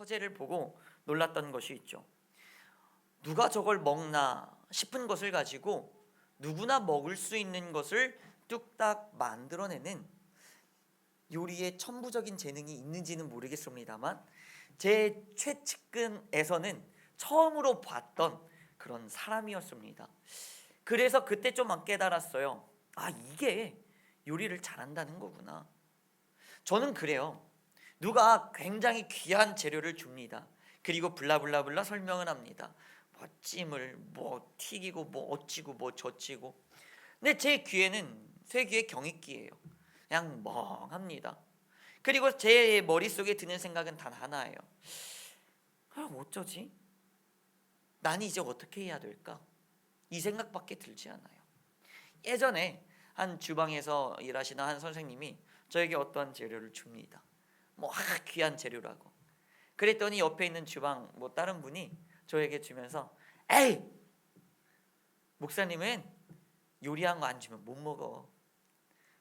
서재를 보고 놀랐던 것이 있죠. 누가 저걸 먹나 싶은 것을 가지고 누구나 먹을 수 있는 것을 뚝딱 만들어내는 요리에 천부적인 재능이 있는지는 모르겠습니다만 제 최측근에서는 처음으로 봤던 그런 사람이었습니다. 그래서 그때 좀 깨달았어요. 아, 이게 요리를 잘한다는 거구나. 저는 그래요. 누가 굉장히 귀한 재료를 줍니다. 그리고 블라블라블라 설명을 합니다. 뭐 찜을 뭐 튀기고 뭐 어찌고 뭐 저찌고. 근데 제 귀에는 쇠 귀의 경익기예요. 그냥 멍합니다. 그리고 제 머릿속에 드는 생각은 단 하나예요. 그럼 어쩌지? 난 이제 어떻게 해야 될까? 이 생각밖에 들지 않아요. 예전에 한 주방에서 일하시는 한 선생님이 저에게 어떠한 재료를 줍니다. 뭐 귀한 재료라고. 그랬더니 옆에 있는 주방 뭐 다른 분이 저에게 주면서 에이! 목사님은 요리한 거 안 주면 못 먹어.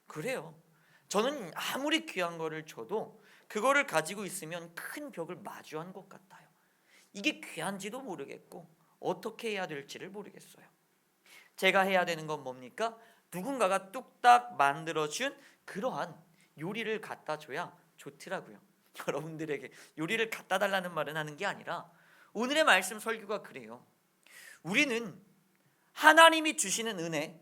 그래요. 저는 아무리 귀한 거를 줘도 그거를 가지고 있으면 큰 벽을 마주한 것 같아요. 이게 귀한지도 모르겠고 어떻게 해야 될지를 모르겠어요. 제가 해야 되는 건 뭡니까? 누군가가 뚝딱 만들어준 그러한 요리를 갖다 줘야 좋더라고요. 여러분들에게 요리를 갖다 달라는 말은 하는 게 아니라 오늘의 말씀 설교가 그래요. 우리는 하나님이 주시는 은혜,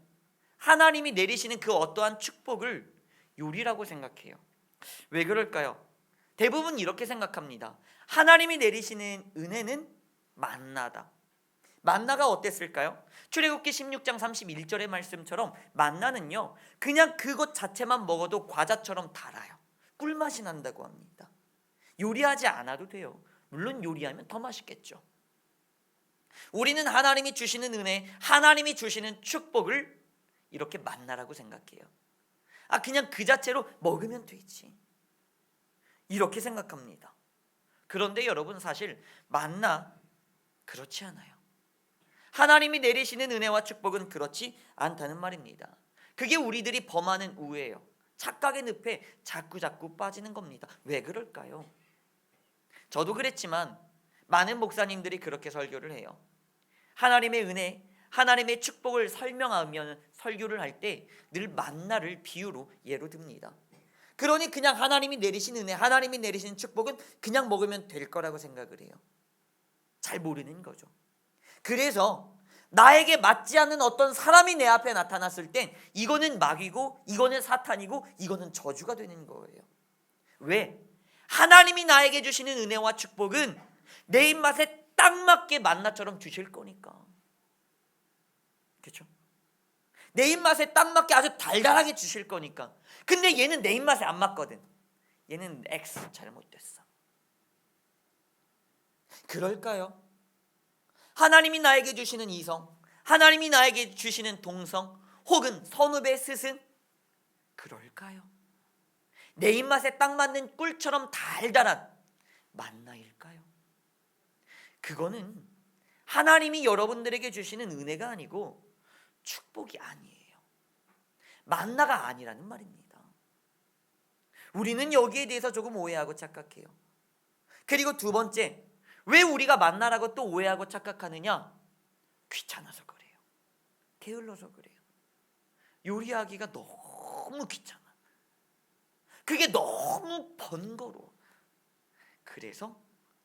하나님이 내리시는 그 어떠한 축복을 요리라고 생각해요. 왜 그럴까요? 대부분 이렇게 생각합니다. 하나님이 내리시는 은혜는 만나다. 만나가 어땠을까요? 출애굽기 16장 31절의 말씀처럼 만나는요, 그냥 그것 자체만 먹어도 과자처럼 달아요. 꿀맛이 난다고 합니다. 요리하지 않아도 돼요. 물론 요리하면 더 맛있겠죠. 우리는 하나님이 주시는 은혜, 하나님이 주시는 축복을 이렇게 만나라고 생각해요. 그냥 그 자체로 먹으면 되지, 이렇게 생각합니다. 그런데 여러분, 사실 만나 그렇지 않아요. 하나님이 내리시는 은혜와 축복은 그렇지 않다는 말입니다. 그게 우리들이 범하는 우예요. 착각의 늪에 자꾸 빠지는 겁니다. 왜 그럴까요? 저도 그랬지만 많은 목사님들이 그렇게 설교를 해요. 하나님의 은혜, 하나님의 축복을 설명하면 설교를 할 때 늘 만나를 비유로 예로 듭니다. 그러니 그냥 하나님이 내리신 은혜, 하나님이 내리신 축복은 그냥 먹으면 될 거라고 생각을 해요. 잘 모르는 거죠. 그래서 나에게 맞지 않는 어떤 사람이 내 앞에 나타났을 땐 이거는 마귀고 이거는 사탄이고 이거는 저주가 되는 거예요. 왜? 하나님이 나에게 주시는 은혜와 축복은 내 입맛에 딱 맞게 만나처럼 주실 거니까. 그렇죠? 내 입맛에 딱 맞게 아주 달달하게 주실 거니까. 근데 얘는 내 입맛에 안 맞거든. 얘는 X 잘못됐어. 그럴까요? 하나님이 나에게 주시는 이성, 하나님이 나에게 주시는 동성, 혹은 선후배 스승, 그럴까요? 내 입맛에 딱 맞는 꿀처럼 달달한 만나일까요? 그거는 하나님이 여러분들에게 주시는 은혜가 아니고 축복이 아니에요. 만나가 아니라는 말입니다. 우리는 여기에 대해서 조금 오해하고 착각해요. 그리고 두 번째, 왜 우리가 만나라고 또 오해하고 착각하느냐? 귀찮아서 그래요. 게을러서 그래요. 요리하기가 너무 귀찮아. 그게 너무 번거로워. 그래서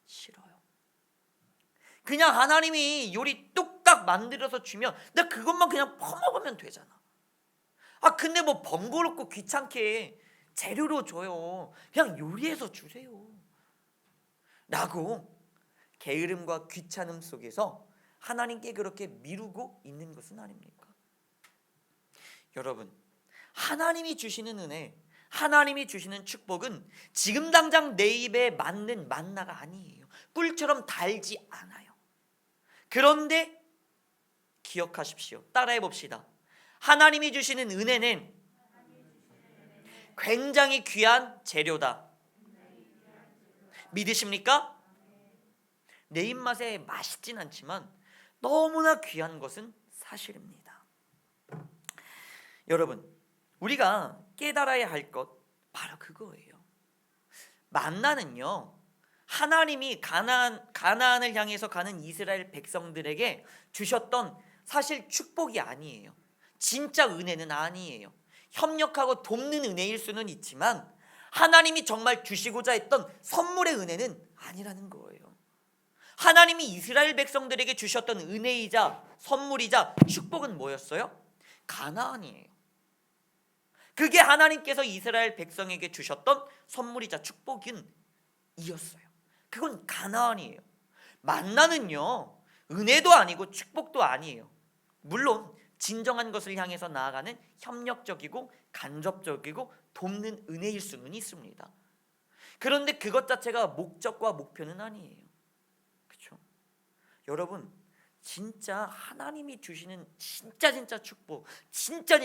싫어요. 그냥 하나님이 요리 뚝딱 만들어서 주면 나 그것만 그냥 퍼먹으면 되잖아. 근데 뭐 번거롭고 귀찮게 재료로 줘요. 그냥 요리해서 주세요 라고 게으름과 귀찮음 속에서 하나님께 그렇게 미루고 있는 것은 아닙니까? 여러분, 하나님이 주시는 은혜, 하나님이 주시는 축복은 지금 당장 내 입에 맞는 만나가 아니에요. 꿀처럼 달지 않아요. 그런데 기억하십시오. 따라해 봅시다. 하나님이 주시는 은혜는 굉장히 귀한 재료다. 믿으십니까? 내 입맛에 맛있진 않지만 너무나 귀한 것은 사실입니다. 여러분, 우리가 깨달아야 할 것 바로 그거예요. 만나는요, 하나님이 가나안을 향해서 가는 이스라엘 백성들에게 주셨던 사실 축복이 아니에요. 진짜 은혜는 아니에요. 협력하고 돕는 은혜일 수는 있지만 하나님이 정말 주시고자 했던 선물의 은혜는 아니라는 거예요. 하나님이 이스라엘 백성들에게 주셨던 은혜이자 선물이자 축복은 뭐였어요? 가나안이에요. 그게 하나님께서 이스라엘 백성에게 주셨던 선물이자 축복은 이었어요. 그건 가나안이에요. 만나는요, 은혜도 아니고 축복도 아니에요. 물론 진정한 것을 향해서 나아가는 협력적이고 간접적이고 돕는 은혜일 수는 있습니다. 그런데 그것 자체가 목적과 목표는 아니에요. 그렇죠? 여러분, 진짜 하나님이 주시는 진짜 축복, 진짜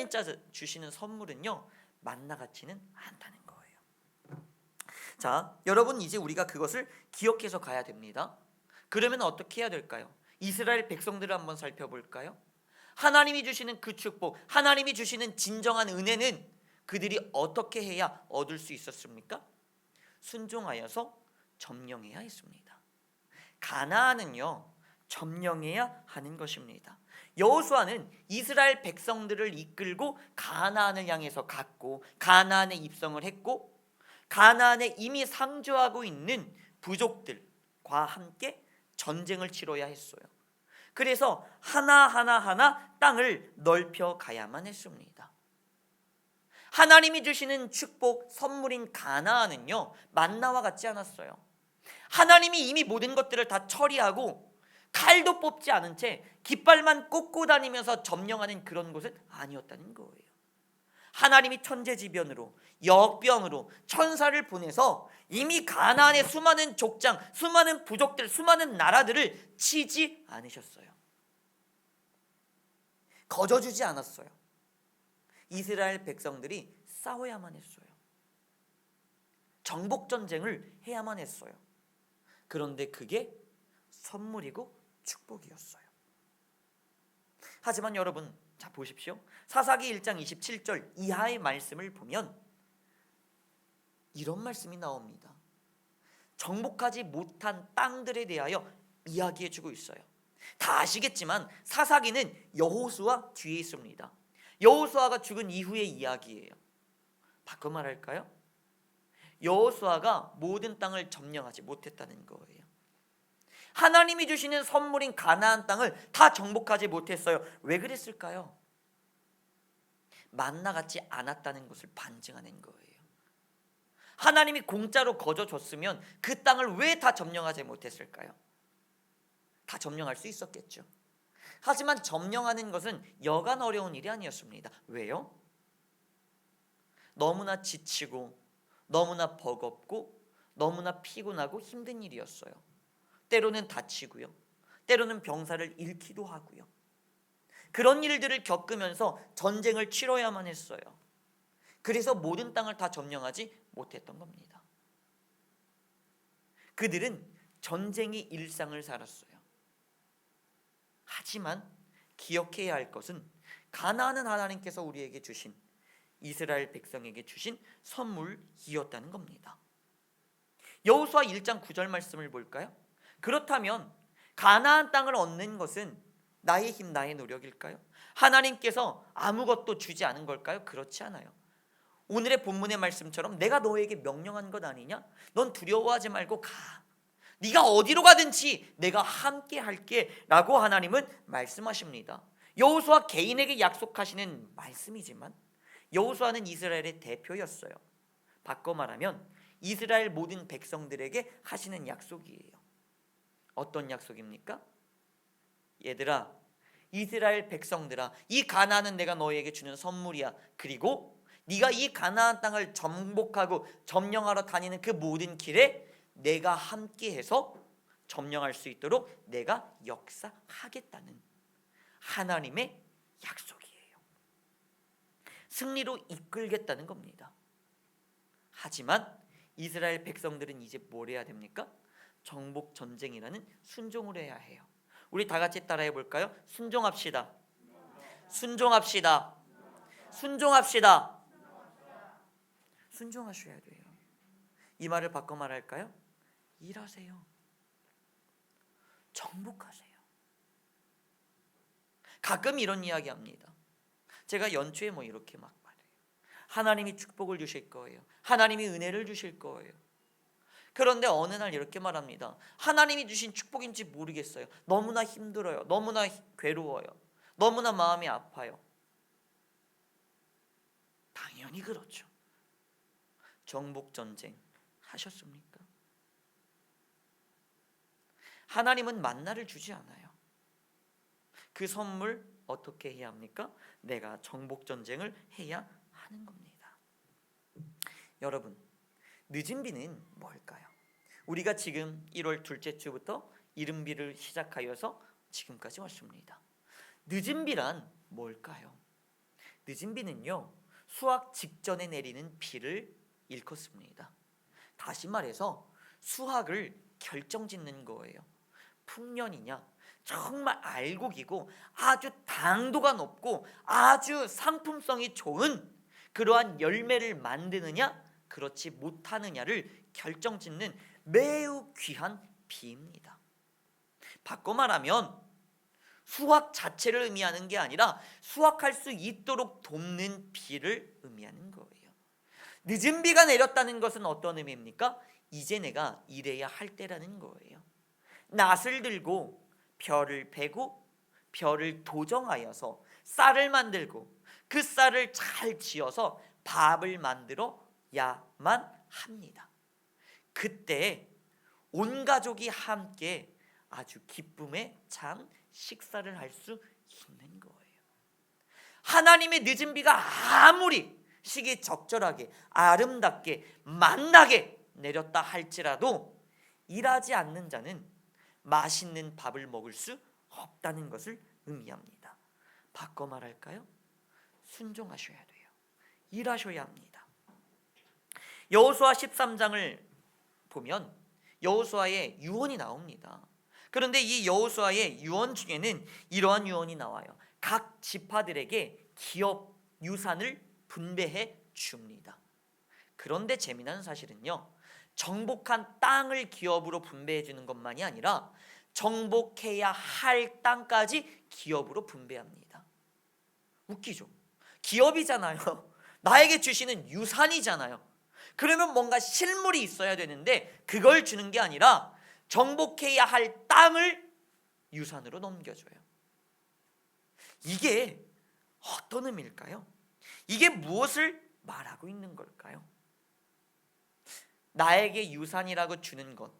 주시는 선물은요, 만나 같지는 않다는 거예요. 자, 여러분, 이제 우리가 그것을 기억해서 가야 됩니다. 그러면 어떻게 해야 될까요? 이스라엘 백성들을 한번 살펴볼까요? 하나님이 주시는 그 축복, 하나님이 주시는 진정한 은혜는 그들이 어떻게 해야 얻을 수 있었습니까? 순종하여서 점령해야 했습니다. 가나안은요, 점령해야 하는 것입니다. 여호수아는 이스라엘 백성들을 이끌고 가나안을 향해서 갔고 가나안에 입성을 했고 가나안에 이미 상주하고 있는 부족들과 함께 전쟁을 치러야 했어요. 그래서 하나하나 땅을 넓혀 가야만 했습니다. 하나님이 주시는 축복, 선물인 가나안은요, 만나와 같지 않았어요. 하나님이 이미 모든 것들을 다 처리하고 칼도 뽑지 않은 채 깃발만 꽂고 다니면서 점령하는 그런 곳은 아니었다는 거예요. 하나님이 천재지변으로 역병으로 천사를 보내서 이미 가나안의 수많은 족장, 수많은 부족들, 수많은 나라들을 치지 않으셨어요. 거저주지 않았어요. 이스라엘 백성들이 싸워야만 했어요. 정복전쟁을 해야만 했어요. 그런데 그게 선물이고 축복이었어요. 하지만 여러분, 자 보십시오. 사사기 1장 27절 이하의 말씀을 보면 이런 말씀이 나옵니다. 정복하지 못한 땅들에 대하여 이야기해 주고 있어요. 다 아시겠지만 사사기는 여호수아 뒤에 있습니다. 여호수아가 죽은 이후의 이야기예요. 바꿔 말할까요? 여호수아가 모든 땅을 점령하지 못했다는 거예요. 하나님이 주시는 선물인 가나안 땅을 다 정복하지 못했어요. 왜 그랬을까요? 만나 같지 않았다는 것을 반증하는 거예요. 하나님이 공짜로 거저 줬으면 그 땅을 왜 다 점령하지 못했을까요? 다 점령할 수 있었겠죠. 하지만 점령하는 것은 여간 어려운 일이 아니었습니다. 왜요? 너무나 지치고 너무나 버겁고 너무나 피곤하고 힘든 일이었어요. 때로는 다치고요, 때로는 병사를 잃기도 하고요. 그런 일들을 겪으면서 전쟁을 치러야만 했어요. 그래서 모든 땅을 다 점령하지 못했던 겁니다. 그들은 전쟁의 일상을 살았어요. 하지만 기억해야 할 것은 가나안은 하나님께서 우리에게 주신, 이스라엘 백성에게 주신 선물이었다는 겁니다. 여호수아 1장 9절 말씀을 볼까요? 그렇다면 가나안 땅을 얻는 것은 나의 힘, 나의 노력일까요? 하나님께서 아무것도 주지 않은 걸까요? 그렇지 않아요. 오늘의 본문의 말씀처럼 내가 너에게 명령한 것 아니냐? 넌 두려워하지 말고 가. 네가 어디로 가든지 내가 함께 할게 라고 하나님은 말씀하십니다. 여호수아 개인에게 약속하시는 말씀이지만 여호수아는 이스라엘의 대표였어요. 바꿔 말하면 이스라엘 모든 백성들에게 하시는 약속이에요. 어떤 약속입니까? 얘들아, 이스라엘 백성들아, 이 가나안은 내가 너희에게 주는 선물이야. 그리고 네가 이 가나안 땅을 정복하고 점령하러 다니는 그 모든 길에 내가 함께해서 점령할 수 있도록 내가 역사하겠다는 하나님의 약속이에요. 승리로 이끌겠다는 겁니다. 하지만 이스라엘 백성들은 이제 뭘 해야 됩니까? 정복 전쟁이라는 순종을 해야 해요. 우리 다 같이 따라해 볼까요? 순종합시다. 순종합시다. 순종합시다. 순종하셔야 돼요. 이 말을 바꿔 말할까요? 일하세요. 정복하세요. 가끔 이런 이야기 합니다. 제가 연초에 이렇게 막 말해요. 하나님이 축복을 주실 거예요. 하나님이 은혜를 주실 거예요. 그런데 어느 날 이렇게 말합니다. 하나님이 주신 축복인지 모르겠어요. 너무나 힘들어요. 너무나 괴로워요. 너무나 마음이 아파요. 당연히 그렇죠. 정복전쟁 하셨습니까? 하나님은 만나를 주지 않아요. 그 선물 어떻게 해야 합니까? 내가 정복전쟁을 해야 하는 겁니다. 여러분, 늦은 비는 뭘까요? 우리가 지금 1월 둘째 주부터 이른비를 시작하여서 지금까지 왔습니다. 늦은 비란 뭘까요? 늦은 비는요, 수확 직전에 내리는 비를 일컫습니다. 다시 말해서 수확을 결정짓는 거예요. 풍년이냐, 정말 알곡이고 아주 당도가 높고 아주 상품성이 좋은 그러한 열매를 만드느냐, 그렇지 못하느냐를 결정짓는 매우 귀한 비입니다. 바꿔 말하면 수확 자체를 의미하는 게 아니라 수확할 수 있도록 돕는 비를 의미하는 거예요. 늦은 비가 내렸다는 것은 어떤 의미입니까? 이제 내가 일해야 할 때라는 거예요. 낫을 들고 벼를 베고 벼를 도정하여서 쌀을 만들고 그 쌀을 잘 지어서 밥을 만들어야만 합니다. 그때 온 가족이 함께 아주 기쁨의 참 식사를 할 수 있는 거예요. 하나님의 늦은 비가 아무리 시기적절하게 아름답게 만나게 내렸다 할지라도 일하지 않는 자는 맛있는 밥을 먹을 수 없다는 것을 의미합니다. 바꿔 말할까요? 순종하셔야 돼요. 일하셔야 합니다. 여호수아 13장을 보면 여호수아의 유언이 나옵니다. 그런데 이 여호수아의 유언 중에는 이러한 유언이 나와요. 각 지파들에게 기업 유산을 분배해 줍니다. 그런데 재미난 사실은요, 정복한 땅을 기업으로 분배해 주는 것만이 아니라 정복해야 할 땅까지 기업으로 분배합니다. 웃기죠? 기업이잖아요. 나에게 주시는 유산이잖아요. 그러면 뭔가 실물이 있어야 되는데 그걸 주는 게 아니라 정복해야 할 땅을 유산으로 넘겨줘요. 이게 어떤 의미일까요? 이게 무엇을 말하고 있는 걸까요? 나에게 유산이라고 주는 것,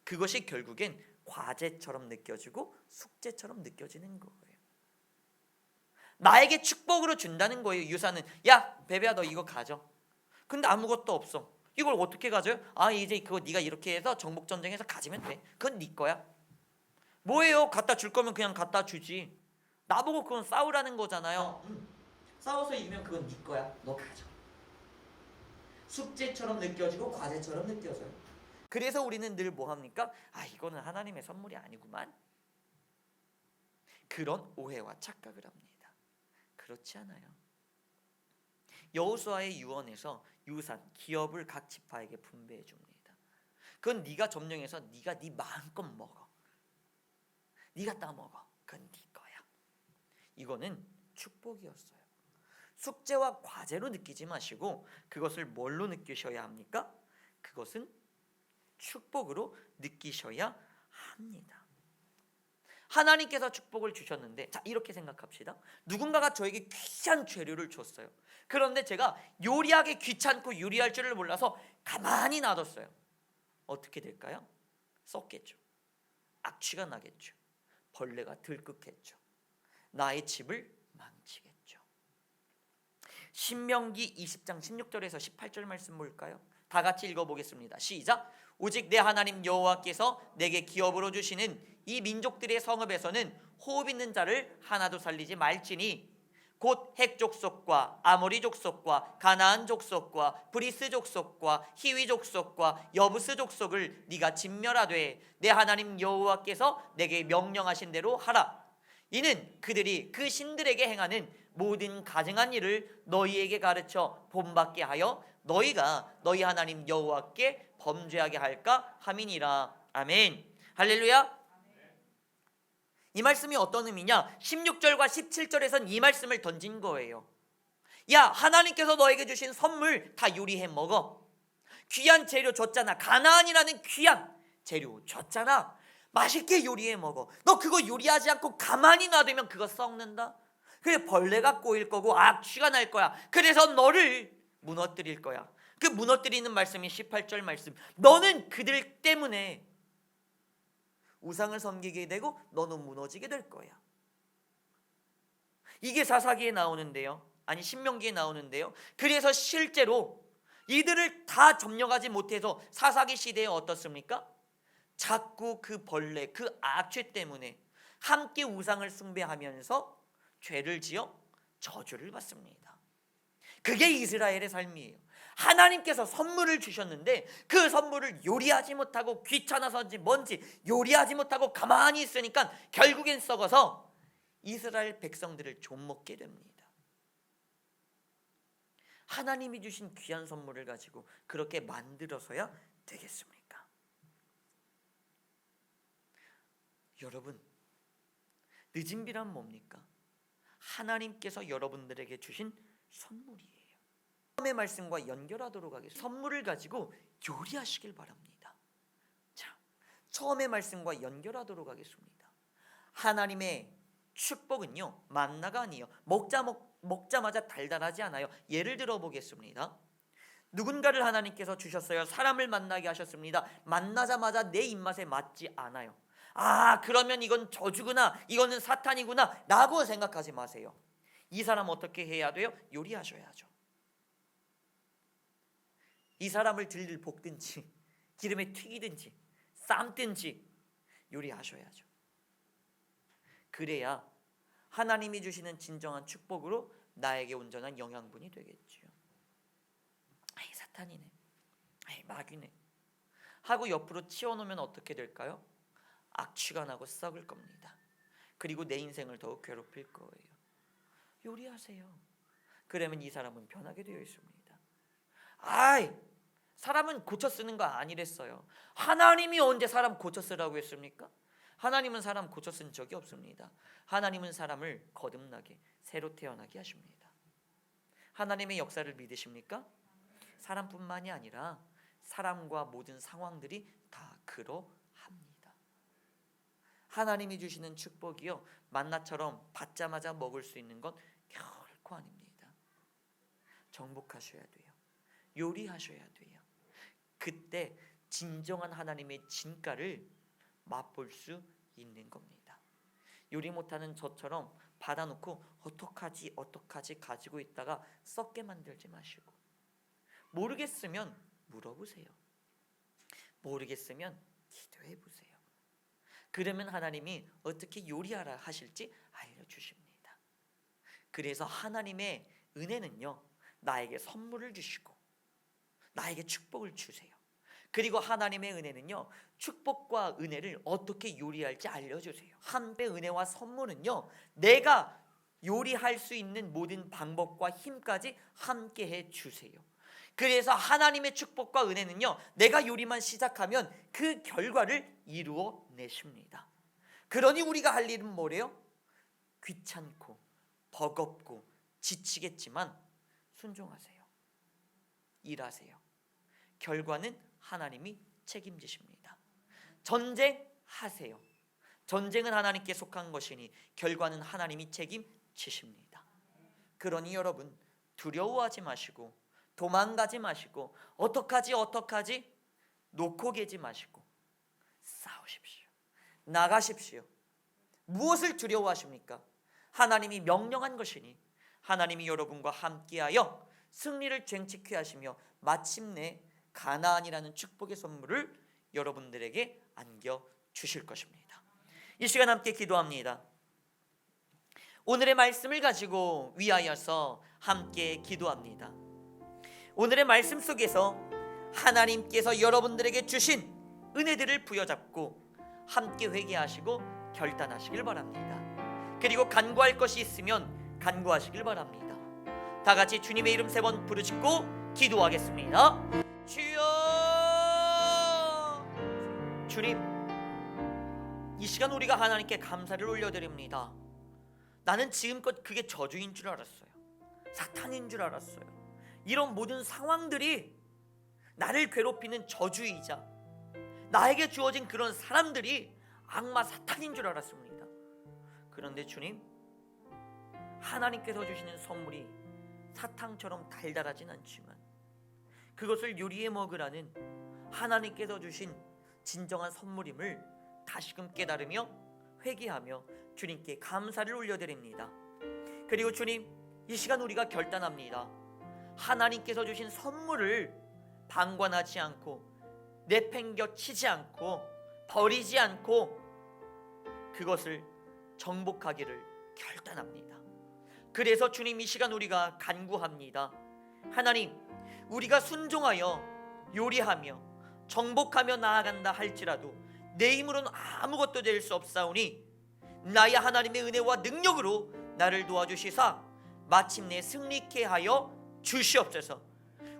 그것이 결국엔 과제처럼 느껴지고 숙제처럼 느껴지는 거예요. 나에게 축복으로 준다는 거예요. 유산은, 야 베베야 너 이거 가져. 근데 아무것도 없어. 이걸 어떻게 가져요? 아 이제 그거 네가 이렇게 해서 정복전쟁에서 가지면 돼. 그건 네 거야. 뭐예요? 갖다 줄 거면 그냥 갖다 주지. 나보고 그건 싸우라는 거잖아요. 싸워서 이기면 그건 네 거야. 너 가져. 숙제처럼 느껴지고 과제처럼 느껴져요. 그래서 우리는 늘 뭐 합니까? 아 이거는 하나님의 선물이 아니구만. 그런 오해와 착각을 합니다. 그렇지 않아요. 여호수아의 유언에서 유산, 기업을 각 지파에게 분배해 줍니다. 그건 네가 점령해서 네가 네 마음껏 먹어. 네가 따먹어. 그건 네 거야. 이거는 축복이었어요. 숙제와 과제로 느끼지 마시고 그것을 뭘로 느끼셔야 합니까? 그것은 축복으로 느끼셔야 합니다. 하나님께서 축복을 주셨는데, 자 이렇게 생각합시다. 누군가가 저에게 귀한 재료를 줬어요. 그런데 제가 요리하기 귀찮고 요리할 줄을 몰라서 가만히 놔뒀어요. 어떻게 될까요? 썩겠죠. 악취가 나겠죠. 벌레가 들끓겠죠. 나의 집을 망치겠죠. 신명기 20장 16절에서 18절 말씀 볼까요? 다 같이 읽어보겠습니다. 시작. 오직 내 하나님 여호와께서 내게 기업으로 주시는 이 민족들의 성읍에서는 호흡 있는 자를 하나도 살리지 말지니 곧 헷 족속과 아모리 족속과 가나안 족속과 브리스 족속과 히위 족속과 여부스 족속을 네가 진멸하되 내 하나님 여호와께서 내게 명령하신 대로 하라. 이는 그들이 그 신들에게 행하는 모든 가증한 일을 너희에게 가르쳐 본받게 하여 너희가 너희 하나님 여호와께 범죄하게 할까 함이니라. 아멘. 할렐루야. 이 말씀이 어떤 의미냐? 16절과 17절에선 이 말씀을 던진 거예요. 야, 하나님께서 너에게 주신 선물 다 요리해 먹어. 귀한 재료 줬잖아. 가나안이라는 귀한 재료 줬잖아. 맛있게 요리해 먹어. 너 그거 요리하지 않고 가만히 놔두면 그거 썩는다. 그래, 벌레가 꼬일 거고 악취가 날 거야. 그래서 너를 무너뜨릴 거야. 그 무너뜨리는 말씀이 18절 말씀. 너는 그들 때문에 우상을 섬기게 되고 너는 무너지게 될 거야. 이게 사사기에 나오는데요. 아니, 신명기에 나오는데요. 그래서 실제로 이들을 다 점령하지 못해서 사사기 시대에 어떻습니까? 자꾸 그 벌레, 그 악취 때문에 함께 우상을 숭배하면서 죄를 지어 저주를 받습니다. 그게 이스라엘의 삶이에요. 하나님께서 선물을 주셨는데 그 선물을 요리하지 못하고 귀찮아서인지 뭔지 요리하지 못하고 가만히 있으니까 결국엔 썩어서 이스라엘 백성들을 좀먹게 됩니다. 하나님이 주신 귀한 선물을 가지고 그렇게 만들어서야 되겠습니까? 여러분, 늦은 비란 뭡니까? 하나님께서 여러분들에게 주신 선물이에요. 처음의 말씀과 연결하도록 하겠습니다. 선물을 가지고 요리하시길 바랍니다. 자, 처음의 말씀과 연결하도록 하겠습니다. 하나님의 축복은요, 만나가 아니에요. 먹자마자 달달하지 않아요. 예를 들어 보겠습니다. 누군가를 하나님께서 주셨어요. 사람을 만나게 하셨습니다. 만나자마자 내 입맛에 맞지 않아요. 아, 그러면 이건 저주구나, 이거는 사탄이구나 라고 생각하지 마세요. 이 사람 어떻게 해야 돼요? 요리하셔야죠. 이 사람을 들들 볶든지 기름에 튀기든지 삶든지 요리하셔야죠. 그래야 하나님이 주시는 진정한 축복으로 나에게 온전한 영양분이 되겠지요. 아이, 사탄이네, 아이, 마귀네 하고 옆으로 치워놓으면 어떻게 될까요? 악취가 나고 썩을 겁니다. 그리고 내 인생을 더욱 괴롭힐 거예요. 요리하세요. 그러면 이 사람은 변하게 되어 있습니다. 아이, 사람은 고쳐 쓰는 거 아니랬어요. 하나님이 언제 사람 고쳐 쓰라고 했습니까? 하나님은 사람 고쳐 쓴 적이 없습니다. 하나님은 사람을 거듭나게, 새로 태어나게 하십니다. 하나님의 역사를 믿으십니까? 사람뿐만이 아니라 사람과 모든 상황들이 다 그러합니다. 하나님이 주시는 축복이요, 만나처럼 받자마자 먹을 수 있는 건 결코 아닙니다. 정복하셔야 돼요. 요리하셔야 돼요. 그때 진정한 하나님의 진가를 맛볼 수 있는 겁니다. 요리 못하는 저처럼 받아놓고 어떡하지 가지고 있다가 썩게 만들지 마시고, 모르겠으면 물어보세요. 모르겠으면 기도해보세요. 그러면 하나님이 어떻게 요리하라 하실지 알려주십니다. 그래서 하나님의 은혜는요, 나에게 선물을 주시고 나에게 축복을 주세요. 그리고 하나님의 은혜는요, 축복과 은혜를 어떻게 요리할지 알려주세요. 하나님의 은혜와 선물은요, 내가 요리할 수 있는 모든 방법과 힘까지 함께 해주세요. 그래서 하나님의 축복과 은혜는요, 내가 요리만 시작하면 그 결과를 이루어 내십니다. 그러니 우리가 할 일은 뭐래요? 귀찮고 버겁고 지치겠지만 순종하세요. 일하세요. 결과는 하나님이 책임지십니다. 전쟁하세요. 전쟁은 하나님께 속한 것이니 결과는 하나님이 책임지십니다. 그러니 여러분, 두려워하지 마시고 도망가지 마시고 어떡하지 놓고 계지 마시고 싸우십시오. 나가십시오. 무엇을 두려워하십니까? 하나님이 명령한 것이니 하나님이 여러분과 함께하여 승리를 쟁취케 하시며 마침내 가나안이라는 축복의 선물을 여러분들에게 안겨주실 것입니다. 이 시간 함께 기도합니다. 오늘의 말씀을 가지고 위하여서 함께 기도합니다. 오늘의 말씀 속에서 하나님께서 여러분들에게 주신 은혜들을 부여잡고 함께 회개하시고 결단하시길 바랍니다. 그리고 간구할 것이 있으면 간구하시길 바랍니다. 다 같이 주님의 이름 3번 부르짖고 기도하겠습니다. 주여, 주님, 이 시간 우리가 하나님께 감사를 올려드립니다. 나는 지금껏 그게 저주인 줄 알았어요. 사탄인 줄 알았어요. 이런 모든 상황들이 나를 괴롭히는 저주이자 나에게 주어진 그런 사람들이 악마 사탄인 줄 알았습니다. 그런데 주님, 하나님께서 주시는 선물이 사탕처럼 달달하진 않지만 그것을 요리해 먹으라는 하나님께서 주신 진정한 선물임을 다시금 깨달으며 회개하며 주님께 감사를 올려드립니다. 그리고 주님, 이 시간 우리가 결단합니다. 하나님께서 주신 선물을 방관하지 않고 내팽겨치지 않고 버리지 않고 그것을 정복하기를 결단합니다. 그래서 주님, 이 시간 우리가 간구합니다. 하나님, 우리가 순종하여 요리하며 정복하며 나아간다 할지라도 내 힘으로는 아무것도 될 수 없사오니 나의 하나님의 은혜와 능력으로 나를 도와주시사 마침내 승리케 하여 주시옵소서.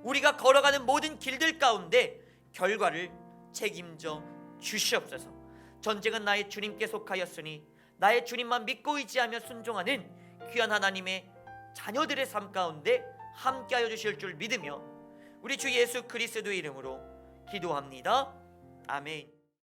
우리가 걸어가는 모든 길들 가운데 결과를 책임져 주시옵소서. 전쟁은 나의 주님께 속하였으니 나의 주님만 믿고 의지하며 순종하는 귀한 하나님의 자녀들의 삶 가운데 함께하여 주실 줄 믿으며 우리 주 예수 그리스도의 이름으로 기도합니다. 아멘.